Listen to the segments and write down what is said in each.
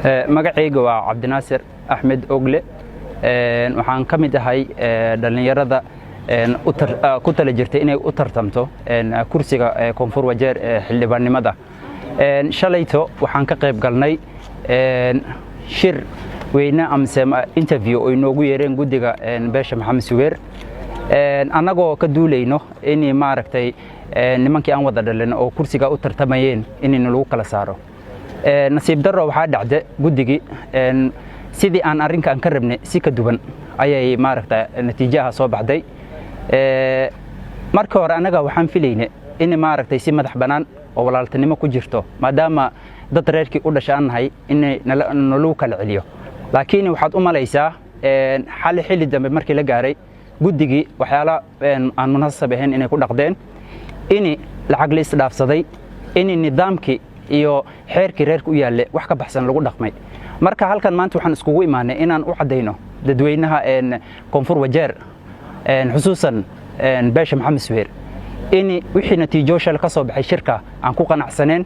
magacayga waa Cabdinaasir Axmed Ogle waxaan ka mid ahay dhalinyarada ku tala jirtay inay u tartamto kursiga Koonfur Wajeer xildhibaannimada shalayto waxaan ka qayb galnay shir weyna amse interview oo inoogu yeereen gudiga beesha Maxamed Suweer anagoo ka duulayno in maaragtay nimankii aan wada dhalan oo kursiga u tartamayeen in lagu kala saaro nasiib darro waxaa dhacday gudigi sidii aan arrinkan ka rabnay si ka duwan ayay maaragtay natiijaha soo baxday marka hore anaga waxaan filaynay in maaragtay si madax banaan oo walaaltinimo ku jirto maadaama dad reerkii u dhashaanahay in nalagu kala celiyo laakiin waxaad u malaysaa xilli dambe markii la gaaray gudigi waxyaala aan munaasab ahayn inay ku dhaqdeen in lacag la isdhaafsaday in nidaamkii iyo xeerkii reerku u yaale wax ka baxsan lagu dhaqmay marka halkan maanta waxaan iskugu imaanay inaan u cadeyno dadweynaha Koonfur Wajeer xusuusan beesha Maxamed Suweer in wixii natiijo shal ka soo baxay shirka aan ku qanacsaneen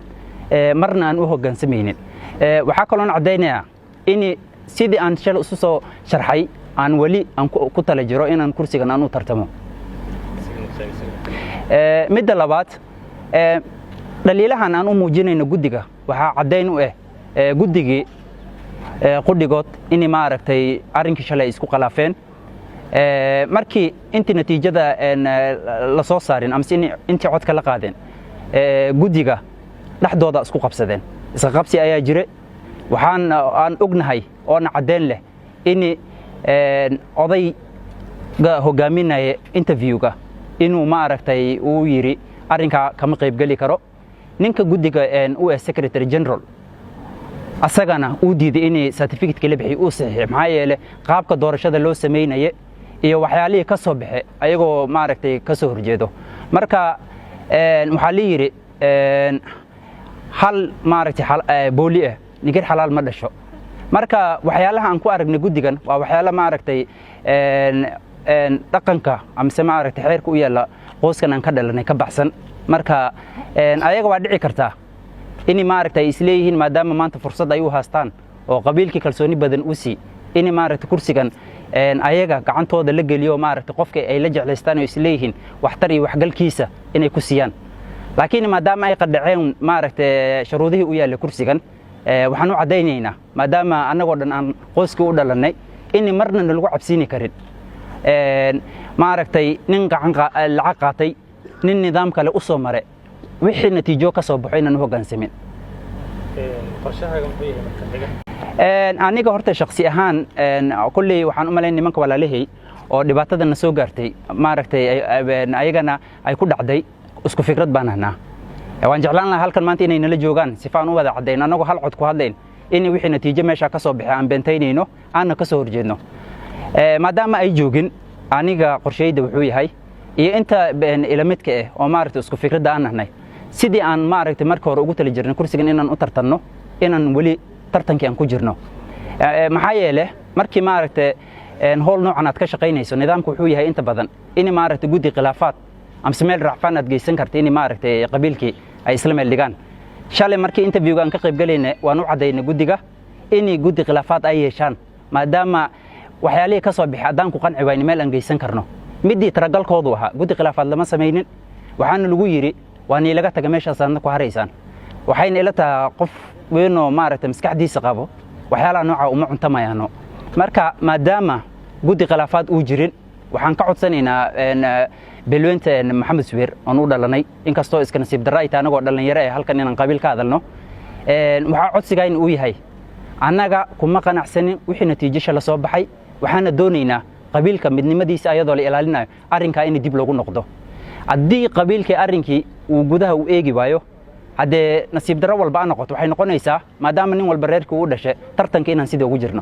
marna aan u hoggaansamaynin waxa kale oo cadeynaya in sidii aan shal isu soo sharxay aan wali aan ku tala jiro inaan kursigan aan u tartamo midda labaad dhaliilahan aan u muujinayno gudiga waxa cadeyn u gudigi qudhigood in maaragtay arrinkii shalay isku qalaafeen markii intii natiijada la soo saarin ama intii codka la qaadeen gudiga dhaxdooda isku qabsadeen isqa qabsi ayaa jire waxaan aan ognahay oo cadeyn leh in odayga hogaaminaya interviewga inuu maaragtay uu yiri arrinka kama qayb gali karo ninka gudiga uu secretary general asagana uu diiday in certificate kale bixi uu saxiix maxaa yeelay qaabka doorashada loo sameeyay iyo waxyaalihii ka soo baxay ayagoo maaragtay ka soo horjeedo marka waxa la yiri hal maaragtay booli nigir xalaal ma dhasho marka waxyaalaha aan ku aragnay gudigan waa waxyaala maaragtay dhaqanka amse maaragtay xeerka u yaala qoyskan aan ka dhalanay ka baxsan marka ayaga waa dhici kartaa in maaragtay isleeyihiin maadaama maanta fursad ay u haastaan oo qabiilkii kalsooni badan u sii in maaragtay kursigan ayaga gacantooda la geliyo maaragtay qofka ay la jeclaystaan oo isleeyihiin waxtar iyo waxgalkiisa inay ku siiyaan laakiin maadaama ay qadhaceen maaragtay shuruudihii u yaala kursigan waxaan u cadeynaynaa maadaama anagoo dhan aan qoyskii u dhalanay in marna lagu cabsiini karin maaragtay nin lacag qaatay nin nidaam kale u soo maray wixii natiijo ka soo baxay inaan u hoggaansamin aniga horta shakhsi ahaan kulli waxaan u malayn nimanka walaalahay oo dhibaatadana soo gaartay maaragtay ayagana ay ku dhacday isku fikrad baan ahnaa waan jeclaan lahaa halkan maanta inay nala joogaan sifaan u wada cadeyn anagoo hal cod ku hadlayn in wixii natiijo meesha ka soo baxay aan beentaynayno aanna ka soo horjeedno maadaama ay joogin aniga qorsheyda wuxuu yahay iyo inta ilamidka oo maaragtay isku fikradda aan nahnay sidii aan maaragtay marka hore ugu tala jirnay kursigan inaan u tartanno inaan wali tartankii aan ku jirno maxaa yeelay markii maaragtay howl noocan aad ka shaqaynayso nidaamku wuxuu yahay inta badan in maaragtay gudi khilaafaad amse meel racfaan aad geysan karta in maaragtay qabiilkii ay isla meel dhigaan shalay markii interviewga aan ka qayb galayna waan u cadeynay gudiga in gudi khilaafaad ay yeeshaan maadaama waxyaalihii ka soo bixi haddaan ku qanci wayna meel aan geysan karno midii taragalkoodu ahaa gudi khilaafaad lama samaynin waxaana lagu yiri waan ilaga taga meeshaas aadna ku haraysaan waxayna ila tahay qof weynoo maaragtay maskaxdiisa qabo waxyaalaha nooca uma cuntamayaano marka maadaama gudi khilaafaad uu jirin waxaan ka codsanaynaa beelweynta Maxamed Suweer oo u dhalanay inkastoo iska nasiib darro ay tahay anagoo dhalinyaro halkan inaan qabiil ka hadalno waxa codsiga in uu yahay annaga kuma qanacsanin wixii natiijo la soo baxay waxaana doonaynaa qabiilka midnimadiisa ayadoo la ilaalinayo arrinka in dib loogu noqdo haddii qabiilkii arrinkii uu gudaha u eegi waayo haddee nasiib darro walba aan noqoto waxay noqonaysaa maadaama nin walba reerkii u dhashay tartanka inaan sidii ugu jirno